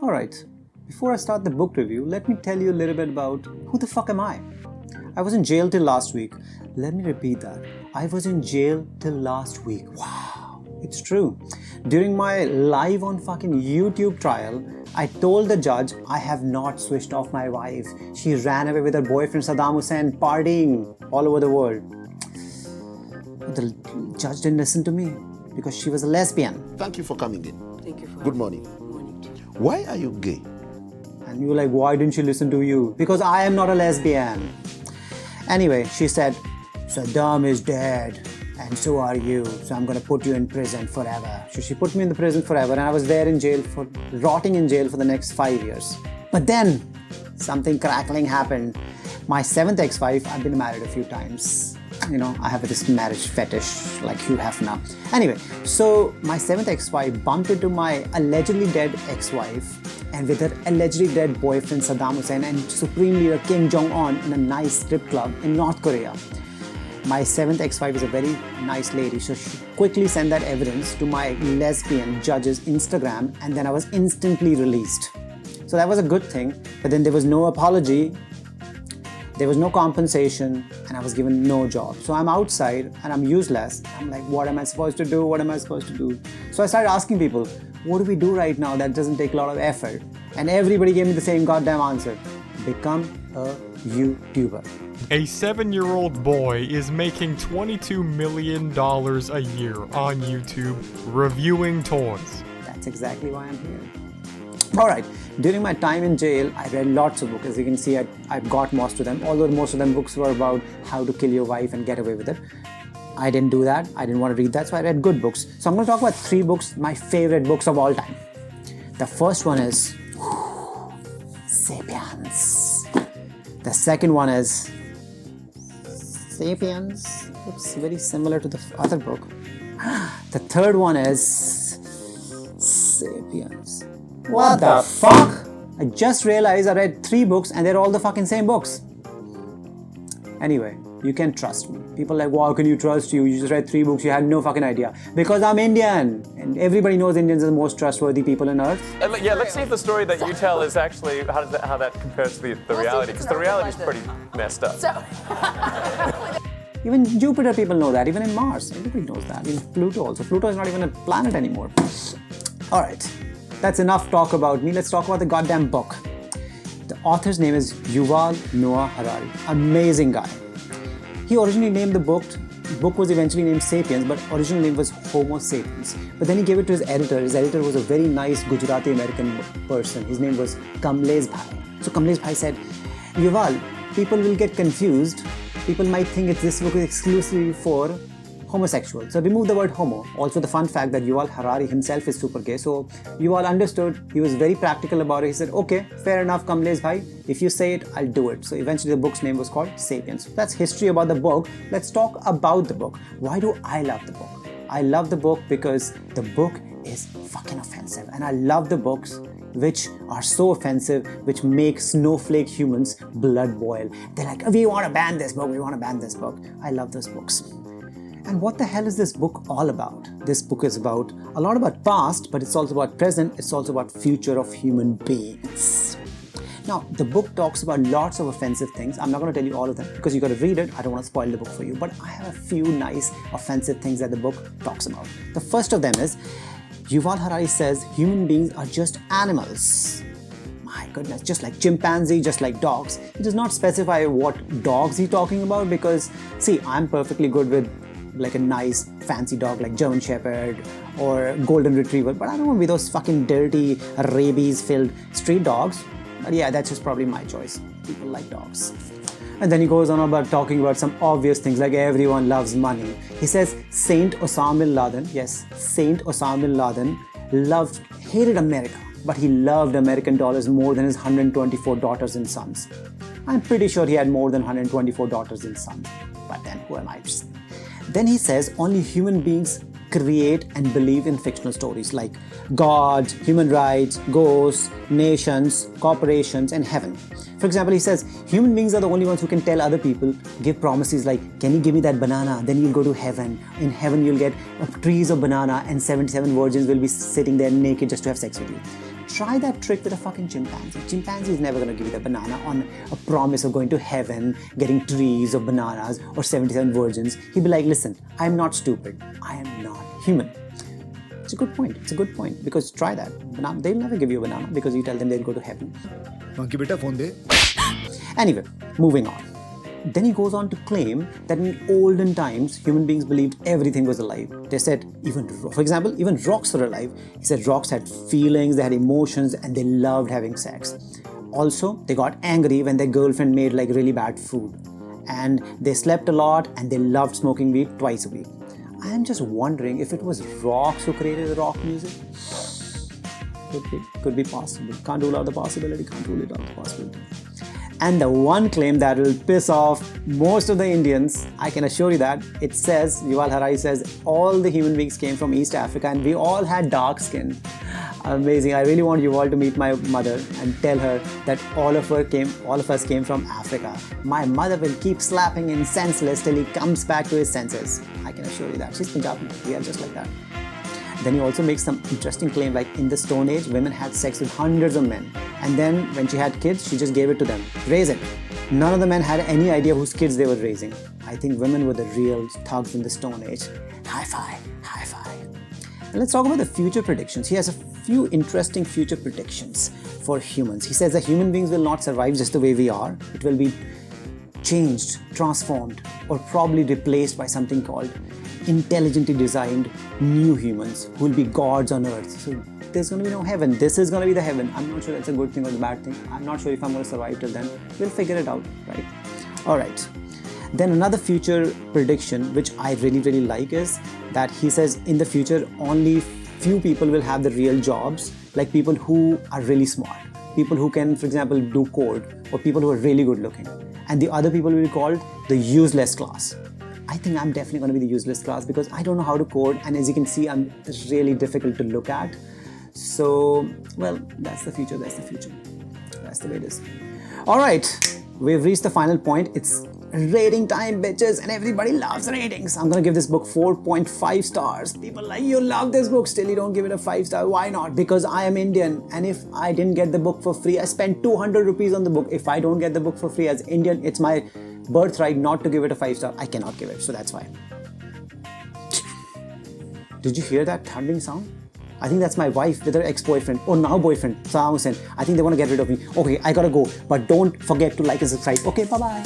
Alright, before I start the book review, let me tell you a little bit about who the fuck am I? I was in jail till last week. Let me repeat that. I was in jail till last week. Wow, it's true. During my live on fucking YouTube trial, I told the judge I have not switched off my wife. She ran away with her boyfriend Saddam Hussein, partying all over the world. But the judge didn't listen to me because she was a lesbian. Thank you for coming in. Thank you for Good morning. morning. Why are you gay? And you were like, why didn't she listen to you? Because I am not a lesbian. Anyway, she said, Saddam is dead and so are you. So I'm going to put you in prison forever. So she put me in the prison forever and I was there in jail rotting in jail for the next 5 years. But then something crackling happened. My 7th ex-wife, I've been married a few times. You know, I have this marriage fetish like Hugh Hefner. Anyway, so my 7th ex-wife bumped into my allegedly dead ex-wife and with her allegedly dead boyfriend Saddam Hussein and Supreme Leader Kim Jong-un in a nice strip club in North Korea. My 7th ex-wife is a very nice lady, so she quickly sent that evidence to my lesbian judge's Instagram and then I was instantly released. So that was a good thing, but then there was no apology, there was no compensation, and I was given no job. So I'm outside and I'm useless. I'm like, what am I supposed to do? What am I supposed to do? So I started asking people, what do we do right now that doesn't take a lot of effort? And everybody gave me the same goddamn answer. Become a YouTuber. A 7-year-old boy is making $22 million a year on YouTube reviewing toys. That's exactly why I'm here. Alright, during my time in jail, I read lots of books. As you can see, I got most of them, although most of them books were about how to kill your wife and get away with it. I didn't do that. I didn't want to read that, so I read good books. So I'm going to talk about 3 books, my favorite books of all time. The first one is Sapiens. The second one is Sapiens. Looks very similar to the other book. The third one is Sapiens. What the fuck? I just realized I read 3 books and they're all the fucking same books. Anyway, you can trust me. People are like, wow, can you trust you? You just read 3 books, you had no fucking idea. Because I'm Indian. And everybody knows Indians are the most trustworthy people on earth. Yeah, let's see if the story that you tell is actually, how that compares to the reality, because the reality is pretty messed up. Even Jupiter people know that, even in Mars, everybody knows that. Even Pluto also. Pluto is not even a planet anymore. Alright, that's enough talk about me. Let's talk about the goddamn book. The author's name is Yuval Noah Harari. Amazing guy. He originally named the book was eventually named Sapiens, but original name was Homo Sapiens. But then he gave it to his editor. His editor was a very nice Gujarati American person. His name was Kamlesh Bhai. So Kamlesh Bhai said, Yuval, people will get confused. People might think this book is exclusively for homosexuals. So remove the word homo. Also the fun fact that Yuval Harari himself is super gay. So Yuval understood. He was very practical about it. He said, okay, fair enough, Kamlesh Bhai. If you say it, I'll do it. So eventually the book's name was called Sapiens. That's history about the book. Let's talk about the book. Why do I love the book? I love the book because the book is fucking offensive. And I love the books which are so offensive, which make snowflake humans blood boil. They're like, we want to ban this book, we want to ban this book. I love those books. And what the hell is this book all about? This book is about a lot about past, but it's also about present, it's also about future of human beings. Now, the book talks about lots of offensive things. I'm not going to tell you all of them because you got to read it. I don't want to spoil the book for you, but I have a few nice offensive things that the book talks about. The first of them is, Yuval Harari says human beings are just animals. My goodness, just like chimpanzee, just like dogs. He does not specify what dogs he's talking about because, see, I'm perfectly good with like a nice fancy dog like German Shepherd or Golden Retriever, but I don't want to be those fucking dirty, rabies-filled street dogs. But yeah, that's just probably my choice. People like dogs. And then he goes on about talking about some obvious things like everyone loves money. He says Saint Osama bin Laden, yes, Saint Osama bin Laden hated America, but he loved American dollars more than his 124 daughters and sons. I'm pretty sure he had more than 124 daughters and sons, but then who am I to say? Then he says only human beings create and believe in fictional stories like God, human rights, ghosts, nations, corporations, and heaven. For example, he says, human beings are the only ones who can tell other people, give promises like, can you give me that banana? Then you'll go to heaven. In heaven, you'll get trees of banana and 77 virgins will be sitting there naked just to have sex with you. Try that trick with a fucking chimpanzee. Chimpanzee is never going to give you the banana on a promise of going to heaven, getting trees of bananas or 77 virgins. He'd be like, listen, I'm not stupid. I am not human. It's a good point. It's a good point because try that. They'll never give you a banana because you tell them they'll go to heaven. Monkey beta phone de. Anyway, moving on. Then he goes on to claim that in olden times, human beings believed everything was alive. They said, for example, even rocks were alive. He said rocks had feelings, they had emotions, and they loved having sex. Also, they got angry when their girlfriend made like really bad food. And they slept a lot and they loved smoking weed twice a week. I am just wondering if it was rocks who created the rock music. Could be possible. Can't rule out the possibility, can't rule it out the possibility. And the one claim that will piss off most of the Indians, I can assure you that, it says, Yuval Harari says, all the human beings came from East Africa and we all had dark skin. Amazing. I really want Yuval to meet my mother and tell her that all of us came from Africa. My mother will keep slapping him senseless till he comes back to his senses. I can assure you that. She's Punjabi. We are just like that. Then he also makes some interesting claim like in the Stone Age, women had sex with hundreds of men. And then when she had kids, she just gave it to them. Raise it. None of the men had any idea whose kids they were raising. I think women were the real thugs in the Stone Age. High five, high five. And let's talk about the future predictions. He has a few interesting future predictions for humans. He says that human beings will not survive just the way we are. It will be changed, transformed, or probably replaced by something called intelligently designed new humans who will be gods on earth. So there's going to be no heaven. This is going to be the heaven. I'm not sure that's a good thing or the bad thing. I'm not sure if I'm going to survive till then. We'll figure it out, right? All right. Then another future prediction, which I really like, is that he says in the future only few people will have the real jobs, like people who are really smart, people who can, for example, do code, or people who are really good looking. And the other people will be called the useless class. I think I'm definitely going to be the useless class because I don't know how to code, and as you can see, I'm really difficult to look at. So, well, that's the future, that's the future. That's the way it is. All right, we've reached the final point. It's rating time, bitches, and everybody loves ratings. I'm going to give this book 4.5 stars. People like, you love this book, still you don't give it a 5 star. Why not? Because I am Indian, and if I didn't get the book for free, I spent 200 rupees on the book. If I don't get the book for free as Indian, it's my birthright not to give it a 5 star. I cannot give it, so that's why. Did you hear that thundering sound? I think that's my wife with her ex-boyfriend, or now boyfriend, Saddam Hussein. I think they want to get rid of me. Okay, I gotta go, but don't forget to like and subscribe. Okay, bye-bye.